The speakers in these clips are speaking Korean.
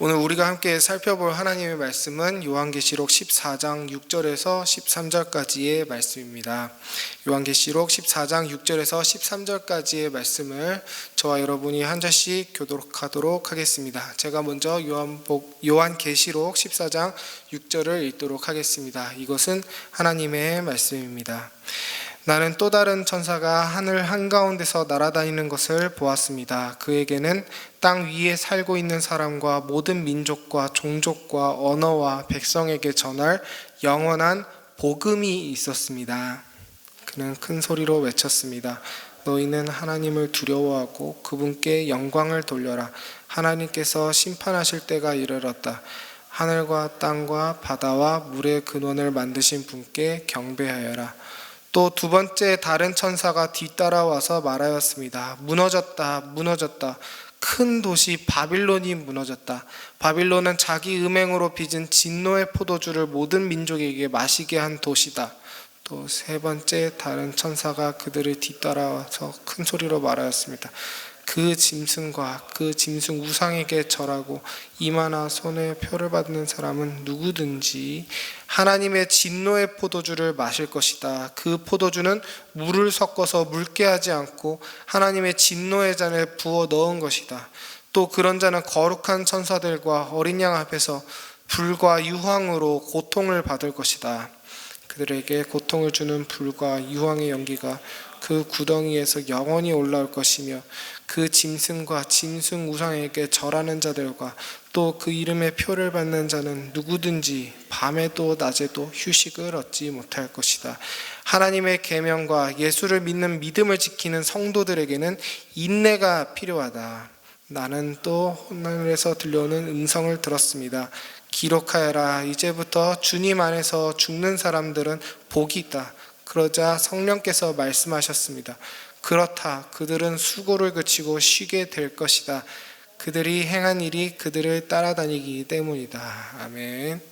오늘 우리가 함께 살펴볼 하나님의 말씀은 요한계시록 14장 6절에서 13절까지의 말씀입니다. 요한계시록 14장 6절에서 13절까지의 말씀을 저와 여러분이 한 절씩 교독하도록 하겠습니다. 제가 먼저 요한계시록 14장 6절을 읽도록 하겠습니다. 이것은 하나님의 말씀입니다. 나는 또 다른 천사가 하늘 한가운데서 날아다니는 것을 보았습니다. 그에게는 땅 위에 살고 있는 사람과 모든 민족과 종족과 언어와 백성에게 전할 영원한 복음이 있었습니다. 그는 큰 소리로 외쳤습니다. 너희는 하나님을 두려워하고 그분께 영광을 돌려라. 하나님께서 심판하실 때가 이르렀다. 하늘과 땅과 바다와 물의 근원을 만드신 분께 경배하여라. 또 두 번째 다른 천사가 뒤따라와서 말하였습니다. 무너졌다, 무너졌다. 큰 도시 바빌론이 무너졌다. 바빌론은 자기 음행으로 빚은 진노의 포도주를 모든 민족에게 마시게 한 도시다. 또 세 번째 다른 천사가 그들을 뒤따라와서 큰 소리로 말하였습니다. 그 짐승과 그 짐승 우상에게 절하고 이마나 손에 표를 받는 사람은 누구든지 하나님의 진노의 포도주를 마실 것이다. 그 포도주는 물을 섞어서 묽게 하지 않고 하나님의 진노의 잔에 부어 넣은 것이다. 또 그런 자는 거룩한 천사들과 어린 양 앞에서 불과 유황으로 고통을 받을 것이다. 그들에게 고통을 주는 불과 유황의 연기가 그 구덩이에서 영원히 올라올 것이며 그 짐승과 짐승 우상에게 절하는 자들과 또 그 이름의 표를 받는 자는 누구든지 밤에도 낮에도 휴식을 얻지 못할 것이다. 하나님의 계명과 예수를 믿는 믿음을 지키는 성도들에게는 인내가 필요하다. 나는 또 하늘에서 들려오는 음성을 들었습니다. 기록하여라. 이제부터 주님 안에서 죽는 사람들은 복이 있다. 그러자 성령께서 말씀하셨습니다. 그렇다. 그들은 수고를 그치고 쉬게 될 것이다. 그들이 행한 일이 그들을 따라다니기 때문이다. 아멘.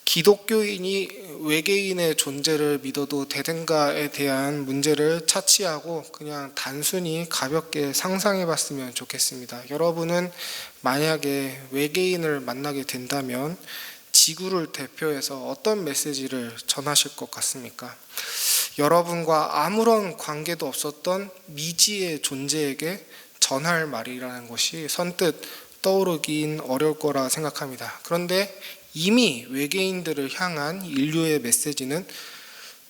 기독교인이 외계인의 존재를 믿어도 되는가에 대한 문제를 차치하고 그냥 단순히 가볍게 상상해 봤으면 좋겠습니다. 여러분은 만약에 외계인을 만나게 된다면 지구를 대표해서 어떤 메시지를 전하실 것 같습니까? 여러분과 아무런 관계도 없었던 미지의 존재에게 전할 말이라는 것이 선뜻 떠오르긴 어려울 거라 생각합니다. 그런데 이미 외계인들을 향한 인류의 메시지는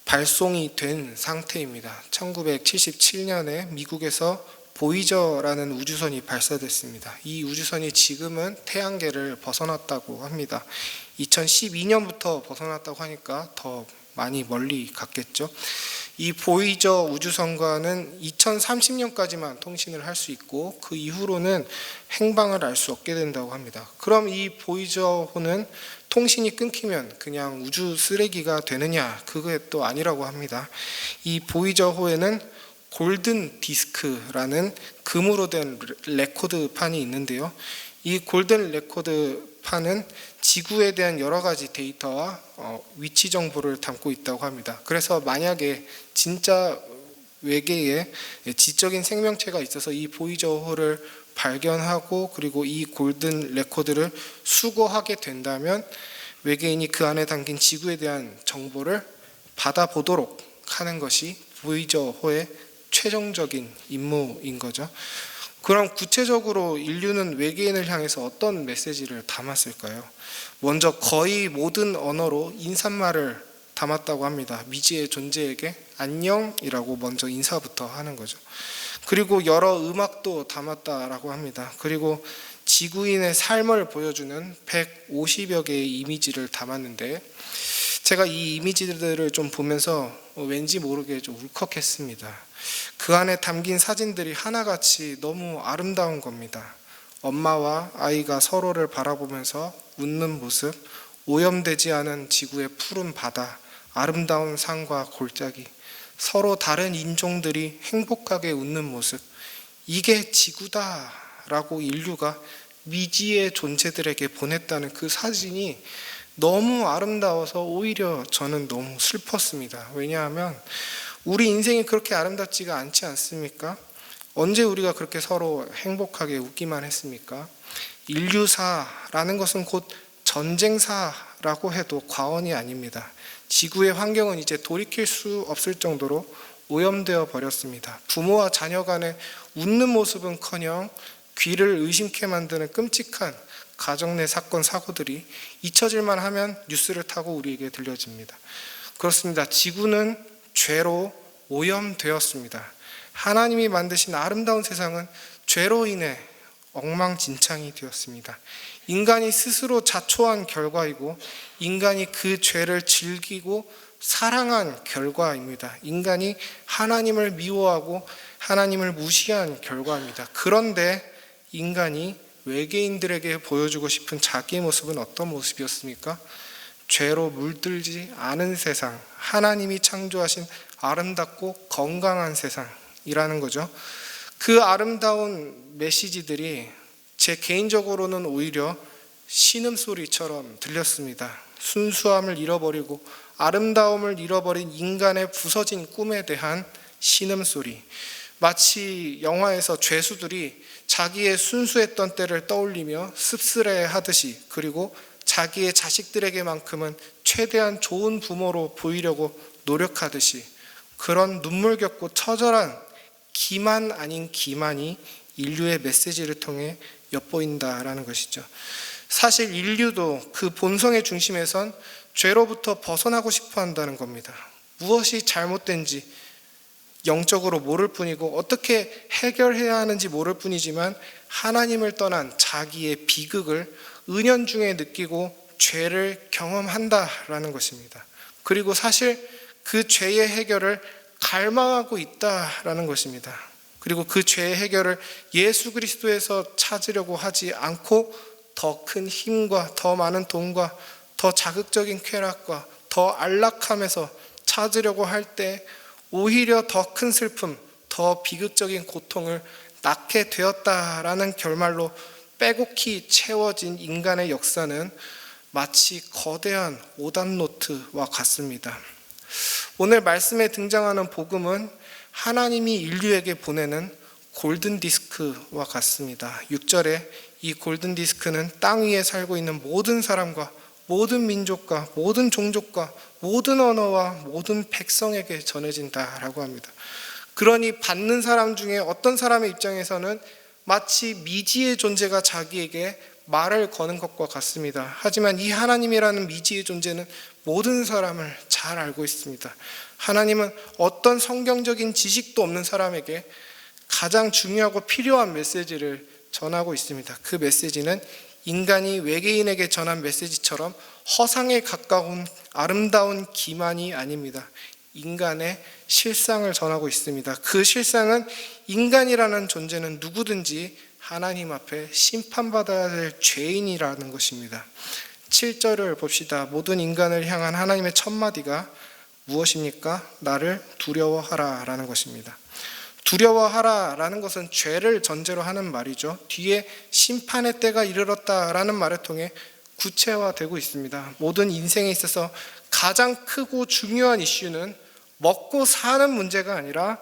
발송이 된 상태입니다. 1977년에 미국에서 보이저라는 우주선이 발사됐습니다. 이 우주선이 지금은 태양계를 벗어났다고 합니다. 2012년부터 벗어났다고 하니까 더 많이 멀리 갔겠죠. 이 보이저 우주선과는 2030년까지만 통신을 할 수 있고 그 이후로는 행방을 알 수 없게 된다고 합니다. 그럼 이 보이저호는 통신이 끊기면 그냥 우주 쓰레기가 되느냐? 그게 또 아니라고 합니다. 이 보이저호에는 골든 디스크라는 금으로 된 레코드판이 있는데요. 이 골든 레코드판은 지구에 대한 여러 가지 데이터와 위치 정보를 담고 있다고 합니다. 그래서 만약에 진짜 외계에 지적인 생명체가 있어서 이 보이저호를 발견하고 그리고 이 골든 레코드를 수거하게 된다면 외계인이 그 안에 담긴 지구에 대한 정보를 받아보도록 하는 것이 보이저호의 최종적인 임무인 거죠. 그럼 구체적으로 인류는 외계인을 향해서 어떤 메시지를 담았을까요? 먼저 거의 모든 언어로 인사말을 담았다고 합니다. 미지의 존재에게 안녕이라고 먼저 인사부터 하는 거죠. 그리고 여러 음악도 담았다라고 합니다. 그리고 지구인의 삶을 보여주는 150여 개의 이미지를 담았는데 제가 이 이미지들을 좀 보면서 왠지 모르게 좀 울컥했습니다. 그 안에 담긴 사진들이 하나같이 너무 아름다운 겁니다. 엄마와 아이가 서로를 바라보면서 웃는 모습, 오염되지 않은 지구의 푸른 바다, 아름다운 산과 골짜기, 서로 다른 인종들이 행복하게 웃는 모습, 이게 지구다라고 인류가 미지의 존재들에게 보냈다는 그 사진이 너무 아름다워서 오히려 저는 너무 슬펐습니다. 왜냐하면 우리 인생이 그렇게 아름답지가 않지 않습니까? 언제 우리가 그렇게 서로 행복하게 웃기만 했습니까? 인류사라는 것은 곧 전쟁사라고 해도 과언이 아닙니다. 지구의 환경은 이제 돌이킬 수 없을 정도로 오염되어 버렸습니다. 부모와 자녀 간의 웃는 모습은커녕 귀를 의심케 만드는 끔찍한 가정 내 사건 사고들이 잊혀질만 하면 뉴스를 타고 우리에게 들려집니다. 그렇습니다. 지구는 죄로 오염되었습니다. 하나님이 만드신 아름다운 세상은 죄로 인해 엉망진창이 되었습니다. 인간이 스스로 자초한 결과이고 인간이 그 죄를 즐기고 사랑한 결과입니다. 인간이 하나님을 미워하고 하나님을 무시한 결과입니다. 그런데 인간이 외계인들에게 보여주고 싶은 자기의 모습은 어떤 모습이었습니까? 죄로 물들지 않은 세상, 하나님이 창조하신 아름답고 건강한 세상이라는 거죠. 그 아름다운 메시지들이 제 개인적으로는 오히려 신음소리처럼 들렸습니다. 순수함을 잃어버리고 아름다움을 잃어버린 인간의 부서진 꿈에 대한 신음소리. 마치 영화에서 죄수들이 자기의 순수했던 때를 떠올리며 씁쓸해하듯이, 그리고 자기의 자식들에게만큼은 최대한 좋은 부모로 보이려고 노력하듯이, 그런 눈물겹고 처절한 기만 아닌 기만이 인류의 메시지를 통해 엿보인다라는 것이죠. 사실 인류도 그 본성의 중심에선 죄로부터 벗어나고 싶어 한다는 겁니다. 무엇이 잘못된지 영적으로 모를 뿐이고 어떻게 해결해야 하는지 모를 뿐이지만 하나님을 떠난 자기의 비극을 은연중에 느끼고 죄를 경험한다라는 것입니다. 그리고 사실 그 죄의 해결을 갈망하고 있다라는 것입니다. 그리고 그 죄의 해결을 예수 그리스도에서 찾으려고 하지 않고 더 큰 힘과 더 많은 돈과 더 자극적인 쾌락과 더 안락함에서 찾으려고 할 때 오히려 더 큰 슬픔, 더 비극적인 고통을 낳게 되었다라는 결말로 빼곡히 채워진 인간의 역사는 마치 거대한 오답노트와 같습니다. 오늘 말씀에 등장하는 복음은 하나님이 인류에게 보내는 골든디스크와 같습니다. 6절에 이 골든디스크는 땅 위에 살고 있는 모든 사람과 모든 민족과 모든 종족과 모든 언어와 모든 백성에게 전해진다라고 합니다. 그러니 받는 사람 중에 어떤 사람의 입장에서는 마치 미지의 존재가 자기에게 말을 거는 것과 같습니다. 하지만 이 하나님이라는 미지의 존재는 모든 사람을 잘 알고 있습니다. 하나님은 어떤 성경적인 지식도 없는 사람에게 가장 중요하고 필요한 메시지를 전하고 있습니다. 그 메시지는 인간이 외계인에게 전한 메시지처럼 허상에 가까운 아름다운 기만이 아닙니다. 인간의 실상을 전하고 있습니다. 그 실상은 인간이라는 존재는 누구든지 하나님 앞에 심판받아야 될 죄인이라는 것입니다. 7절을 봅시다. 모든 인간을 향한 하나님의 첫마디가 무엇입니까? 나를 두려워하라 라는 것입니다. 두려워하라 라는 것은 죄를 전제로 하는 말이죠. 뒤에 심판의 때가 이르렀다라는 말을 통해 구체화되고 있습니다. 모든 인생에 있어서 가장 크고 중요한 이슈는 먹고 사는 문제가 아니라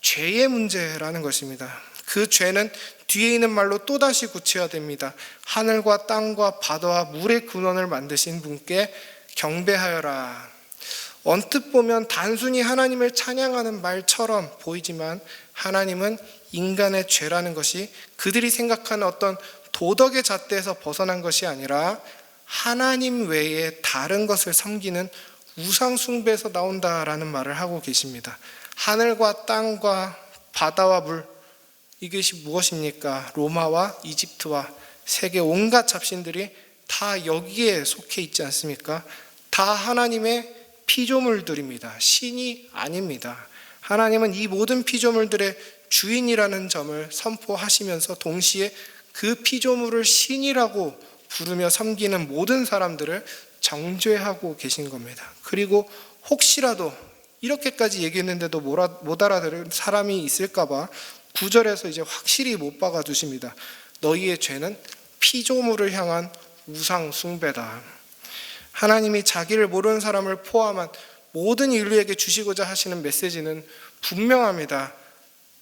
죄의 문제라는 것입니다. 그 죄는 뒤에 있는 말로 또다시 구체화됩니다. 하늘과 땅과 바다와 물의 근원을 만드신 분께 경배하여라. 언뜻 보면 단순히 하나님을 찬양하는 말처럼 보이지만 하나님은 인간의 죄라는 것이 그들이 생각하는 어떤 도덕의 잣대에서 벗어난 것이 아니라 하나님 외에 다른 것을 섬기는 우상 숭배에서 나온다라는 말을 하고 계십니다. 하늘과 땅과 바다와 물, 이것이 무엇입니까? 로마와 이집트와 세계 온갖 잡신들이 다 여기에 속해 있지 않습니까? 다 하나님의 피조물들입니다. 신이 아닙니다. 하나님은 이 모든 피조물들의 주인이라는 점을 선포하시면서 동시에 그 피조물을 신이라고 부르며 섬기는 모든 사람들을 정죄하고 계신 겁니다. 그리고 혹시라도 이렇게까지 얘기했는데도 못 알아들은 사람이 있을까봐 9절에서 이제 확실히 못 박아 두십니다. 너희의 죄는 피조물을 향한 우상 숭배다. 하나님이 자기를 모르는 사람을 포함한 모든 인류에게 주시고자 하시는 메시지는 분명합니다.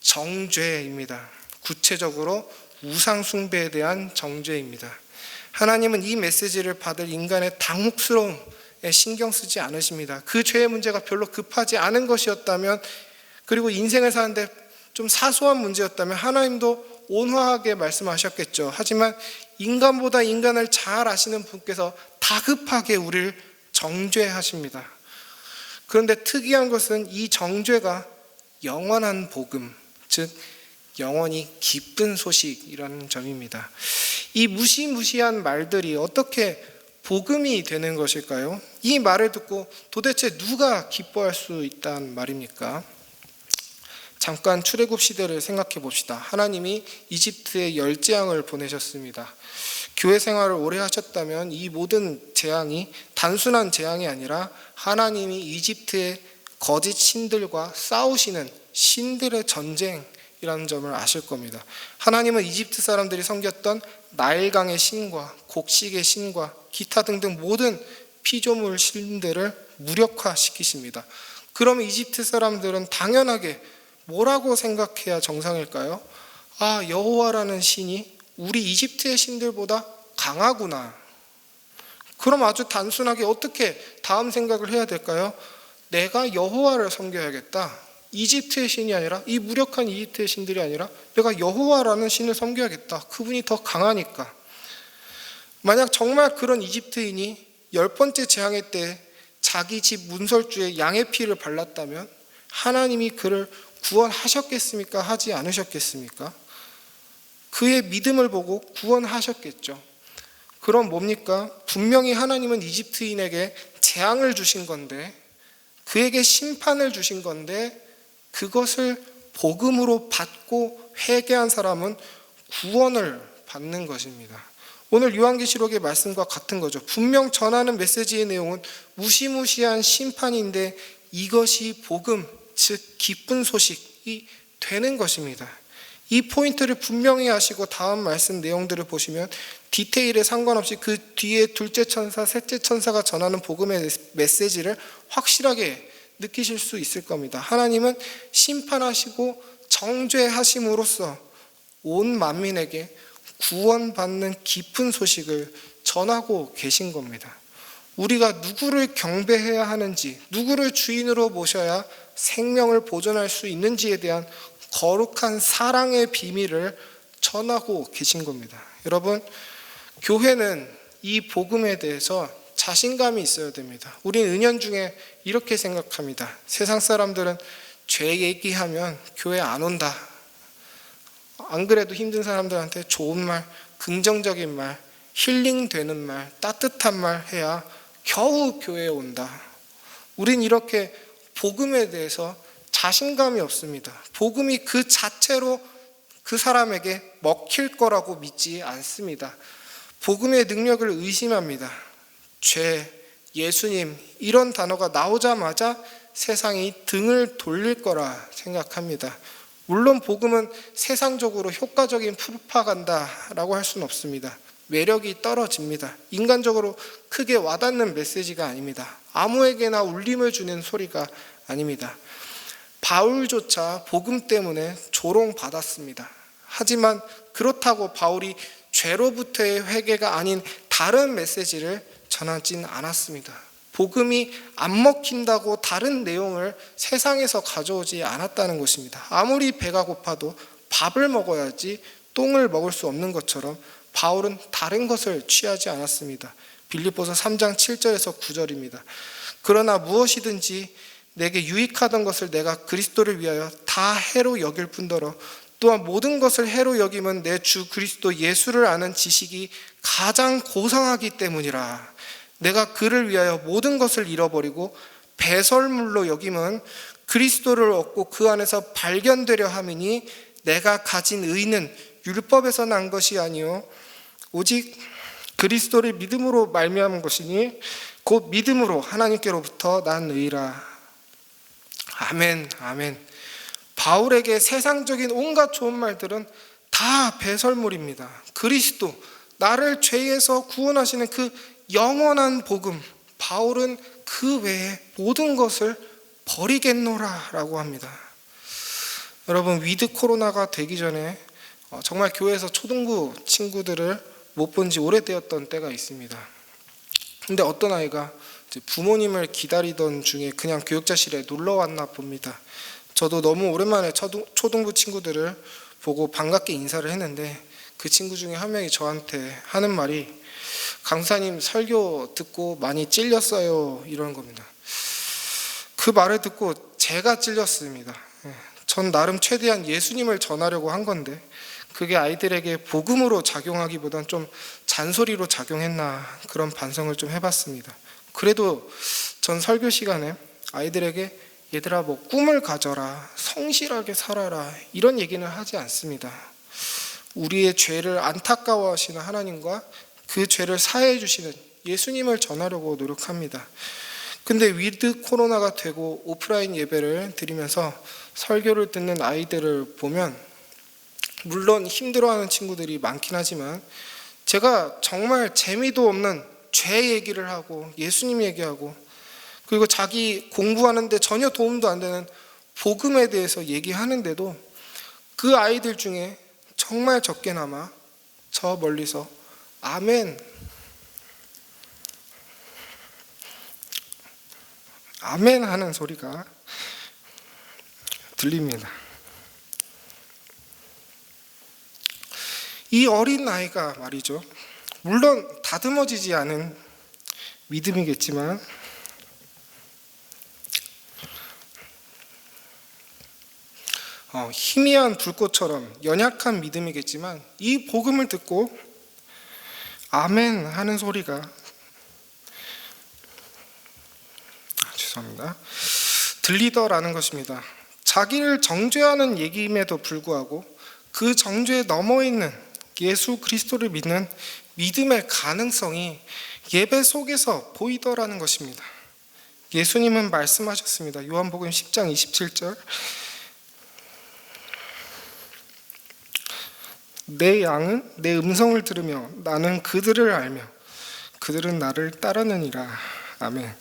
정죄입니다. 구체적으로 우상 숭배에 대한 정죄입니다. 하나님은 이 메시지를 받을 인간의 당혹스러움에 신경 쓰지 않으십니다. 그 죄의 문제가 별로 급하지 않은 것이었다면, 그리고 인생을 사는데 좀 사소한 문제였다면 하나님도 온화하게 말씀하셨겠죠. 하지만 인간보다 인간을 잘 아시는 분께서 다급하게 우리를 정죄하십니다. 그런데 특이한 것은 이 정죄가 영원한 복음, 즉 영원히 기쁜 소식이라는 점입니다. 이 무시무시한 말들이 어떻게 복음이 되는 것일까요? 이 말을 듣고 도대체 누가 기뻐할 수 있단 말입니까? 잠깐 출애굽 시대를 생각해 봅시다. 하나님이 이집트에 열재앙을 보내셨습니다. 교회 생활을 오래 하셨다면 이 모든 재앙이 단순한 재앙이 아니라 하나님이 이집트의 거짓 신들과 싸우시는 신들의 전쟁이라는 점을 아실 겁니다. 하나님은 이집트 사람들이 섬겼던 나일강의 신과 곡식의 신과 기타 등등 모든 피조물 신들을 무력화시키십니다. 그럼 이집트 사람들은 당연하게 뭐라고 생각해야 정상일까요? 아, 여호와라는 신이 우리 이집트의 신들보다 강하구나. 그럼 아주 단순하게 어떻게 다음 생각을 해야 될까요? 내가 여호와를 섬겨야겠다. 이집트의 신이 아니라, 이 무력한 이집트의 신들이 아니라 내가 여호와라는 신을 섬겨야겠다. 그분이 더 강하니까. 만약 정말 그런 이집트인이 10번째 재앙의 때 자기 집 문설주에 양의 피를 발랐다면 하나님이 그를 구원하셨겠습니까? 하지 않으셨겠습니까? 그의 믿음을 보고 구원하셨겠죠. 그럼 뭡니까? 분명히 하나님은 이집트인에게 재앙을 주신 건데, 그에게 심판을 주신 건데, 그것을 복음으로 받고 회개한 사람은 구원을 받는 것입니다. 오늘 요한계시록의 말씀과 같은 거죠. 분명 전하는 메시지의 내용은 무시무시한 심판인데 이것이 복음, 즉 기쁜 소식이 되는 것입니다. 이 포인트를 분명히 하시고 다음 말씀 내용들을 보시면 디테일에 상관없이 그 뒤에 둘째 천사, 셋째 천사가 전하는 복음의 메시지를 확실하게 느끼실 수 있을 겁니다. 하나님은 심판하시고 정죄하심으로써 온 만민에게 구원받는 깊은 소식을 전하고 계신 겁니다. 우리가 누구를 경배해야 하는지, 누구를 주인으로 모셔야 생명을 보존할 수 있는지에 대한 거룩한 사랑의 비밀을 전하고 계신 겁니다. 여러분, 교회는 이 복음에 대해서 자신감이 있어야 됩니다. 우리는 은연중에 이렇게 생각합니다. 세상 사람들은 죄 얘기하면 교회 안 온다. 안 그래도 힘든 사람들한테 좋은 말, 긍정적인 말, 힐링되는 말, 따뜻한 말 해야 겨우 교회에 온다. 우린 이렇게 복음에 대해서 자신감이 없습니다. 복음이 그 자체로 그 사람에게 먹힐 거라고 믿지 않습니다. 복음의 능력을 의심합니다. 죄, 예수님 이런 단어가 나오자마자 세상이 등을 돌릴 거라 생각합니다. 물론 복음은 세상적으로 효과적인 프로파간다라고 할 수는 없습니다. 매력이 떨어집니다. 인간적으로 크게 와닿는 메시지가 아닙니다. 아무에게나 울림을 주는 소리가 아닙니다. 바울조차 복음 때문에 조롱받았습니다. 하지만 그렇다고 바울이 죄로부터의 회개가 아닌 다른 메시지를 전하진 않았습니다. 복음이 안 먹힌다고 다른 내용을 세상에서 가져오지 않았다는 것입니다. 아무리 배가 고파도 밥을 먹어야지 똥을 먹을 수 없는 것처럼 바울은 다른 것을 취하지 않았습니다. 빌립보서 3장 7절에서 9절입니다. 그러나 무엇이든지 내게 유익하던 것을 내가 그리스도를 위하여 다 해로 여길 뿐더러 또한 모든 것을 해로 여김은 내 주 그리스도 예수를 아는 지식이 가장 고상하기 때문이라. 내가 그를 위하여 모든 것을 잃어버리고 배설물로 여김은 그리스도를 얻고 그 안에서 발견되려 함이니 내가 가진 의는 율법에서 난 것이 아니요 오직 그리스도를 믿음으로 말미암은 것이니 곧 믿음으로 하나님께로부터 난 의라. 아멘, 아멘. 바울에게 세상적인 온갖 좋은 말들은 다 배설물입니다. 그리스도, 나를 죄에서 구원하시는 그 영원한 복음, 바울은 그 외에 모든 것을 버리겠노라 라고 합니다. 여러분, 위드 코로나가 되기 전에 정말 교회에서 초등부 친구들을 못 본 지 오래되었던 때가 있습니다. 근데 어떤 아이가 이제 부모님을 기다리던 중에 그냥 교육자실에 놀러 왔나 봅니다. 저도 너무 오랜만에 초등부 친구들을 보고 반갑게 인사를 했는데 그 친구 중에 한 명이 저한테 하는 말이 강사님 설교 듣고 많이 찔렸어요 이러는 겁니다. 그 말을 듣고 제가 찔렸습니다. 전 나름 최대한 예수님을 전하려고 한 건데 그게 아이들에게 복음으로 작용하기보단 좀 잔소리로 작용했나 그런 반성을 좀 해봤습니다. 그래도 전 설교 시간에 아이들에게 얘들아 뭐 꿈을 가져라, 성실하게 살아라 이런 얘기는 하지 않습니다. 우리의 죄를 안타까워하시는 하나님과 그 죄를 사해해 주시는 예수님을 전하려고 노력합니다. 근데 위드 코로나가 되고 오프라인 예배를 드리면서 설교를 듣는 아이들을 보면 물론 힘들어하는 친구들이 많긴 하지만 제가 정말 재미도 없는 죄 얘기를 하고 예수님 얘기하고 그리고 자기 공부하는데 전혀 도움도 안 되는 복음에 대해서 얘기하는데도 그 아이들 중에 정말 적게나마 저 멀리서 아멘, 아멘 하는 소리가 들립니다. 이 어린 아이가 말이죠. 물론 다듬어지지 않은 믿음이겠지만 희미한 불꽃처럼 연약한 믿음이겠지만 이 복음을 듣고 아멘 하는 소리가 죄송합니다. 들리더라는 것입니다. 자기를 정죄하는 얘기임에도 불구하고 그 정죄에 넘어 있는 예수 그리스도를 믿는 믿음의 가능성이 예배 속에서 보이더라는 것입니다. 예수님은 말씀하셨습니다. 요한복음 10장 27절 내 양은 내 음성을 들으며 나는 그들을 알며 그들은 나를 따르느니라. 아멘.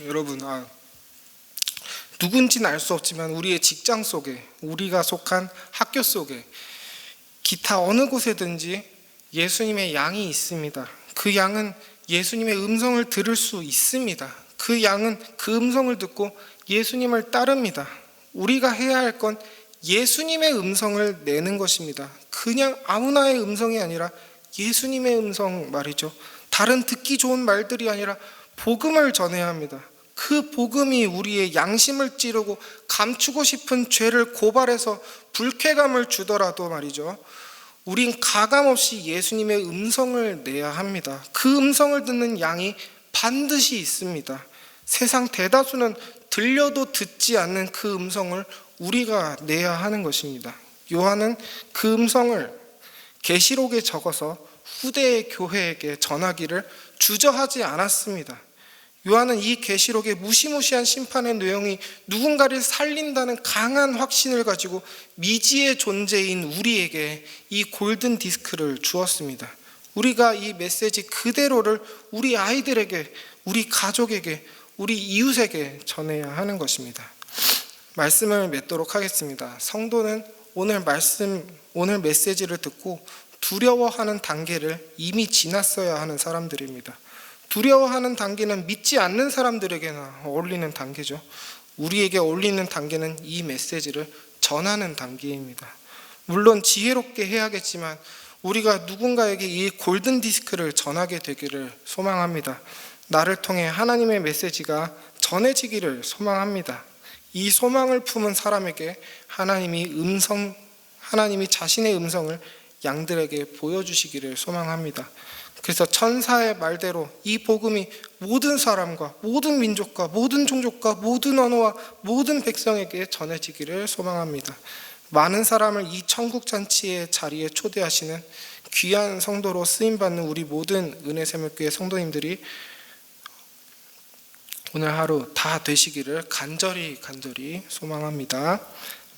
여러분, 누군지는 알 수 없지만 우리의 직장 속에, 우리가 속한 학교 속에, 기타 어느 곳에든지 예수님의 양이 있습니다. 그 양은 예수님의 음성을 들을 수 있습니다. 그 양은 그 음성을 듣고 예수님을 따릅니다. 우리가 해야 할 건 예수님의 음성을 내는 것입니다. 그냥 아무나의 음성이 아니라 예수님의 음성 말이죠. 다른 듣기 좋은 말들이 아니라 복음을 전해야 합니다. 그 복음이 우리의 양심을 찌르고 감추고 싶은 죄를 고발해서 불쾌감을 주더라도 말이죠. 우린 가감없이 예수님의 음성을 내야 합니다. 그 음성을 듣는 양이 반드시 있습니다. 세상 대다수는 들려도 듣지 않는 그 음성을 우리가 내야 하는 것입니다. 요한은 그 음성을 계시록에 적어서 후대의 교회에게 전하기를 주저하지 않았습니다. 요한은 이 계시록의 무시무시한 심판의 내용이 누군가를 살린다는 강한 확신을 가지고 미지의 존재인 우리에게 이 골든 디스크를 주었습니다. 우리가 이 메시지 그대로를 우리 아이들에게, 우리 가족에게, 우리 이웃에게 전해야 하는 것입니다. 말씀을 맺도록 하겠습니다. 성도는 오늘 메시지를 듣고 두려워하는 단계를 이미 지났어야 하는 사람들입니다. 두려워하는 단계는 믿지 않는 사람들에게나 어울리는 단계죠. 우리에게 어울리는 단계는 이 메시지를 전하는 단계입니다. 물론 지혜롭게 해야겠지만 우리가 누군가에게 이 골든 디스크를 전하게 되기를 소망합니다. 나를 통해 하나님의 메시지가 전해지기를 소망합니다. 이 소망을 품은 사람에게 하나님이 자신의 음성을 양들에게 보여주시기를 소망합니다. 그래서 천사의 말대로 이 복음이 모든 사람과 모든 민족과 모든 종족과 모든 언어와 모든 백성에게 전해지기를 소망합니다. 많은 사람을 이 천국잔치의 자리에 초대하시는 귀한 성도로 쓰임받는 우리 모든 은혜샘물교회 성도님들이 오늘 하루 다 되시기를 간절히 소망합니다.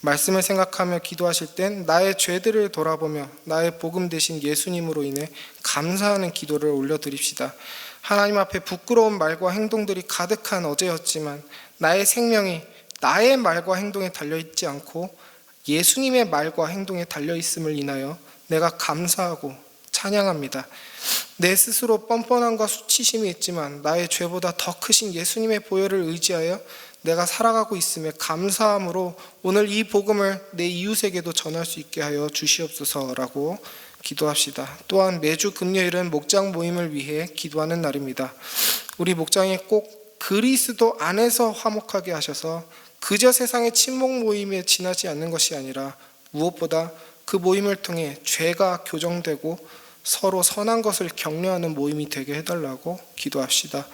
말씀을 생각하며 기도하실 땐 나의 죄들을 돌아보며 나의 복음 되신 예수님으로 인해 감사하는 기도를 올려드립시다. 하나님 앞에 부끄러운 말과 행동들이 가득한 어제였지만 나의 생명이 나의 말과 행동에 달려있지 않고 예수님의 말과 행동에 달려있음을 인하여 내가 감사하고 찬양합니다. 내 스스로 뻔뻔함과 수치심이 있지만 나의 죄보다 더 크신 예수님의 보혈을 의지하여 내가 살아가고 있음에 감사함으로 오늘 이 복음을 내 이웃에게도 전할 수 있게 하여 주시옵소서라고 기도합시다. 또한 매주 금요일은 목장 모임을 위해 기도하는 날입니다. 우리 목장이 꼭 그리스도 안에서 화목하게 하셔서 그저 세상의 친목 모임에 지나지 않는 것이 아니라 무엇보다 그 모임을 통해 죄가 교정되고 서로 선한 것을 격려하는 모임이 되게 해달라고 기도합시다.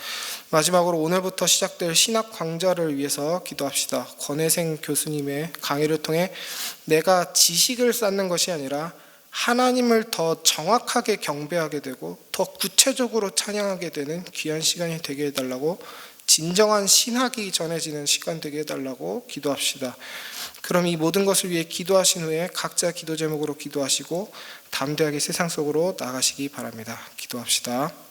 마지막으로 오늘부터 시작될 신학 강좌를 위해서 기도합시다. 권혜생 교수님의 강의를 통해 내가 지식을 쌓는 것이 아니라 하나님을 더 정확하게 경배하게 되고 더 구체적으로 찬양하게 되는 귀한 시간이 되게 해달라고, 진정한 신학이 전해지는 시간 되게 해달라고 기도합시다. 그럼 이 모든 것을 위해 기도하신 후에 각자 기도 제목으로 기도하시고 담대하게 세상 속으로 나가시기 바랍니다. 기도합시다.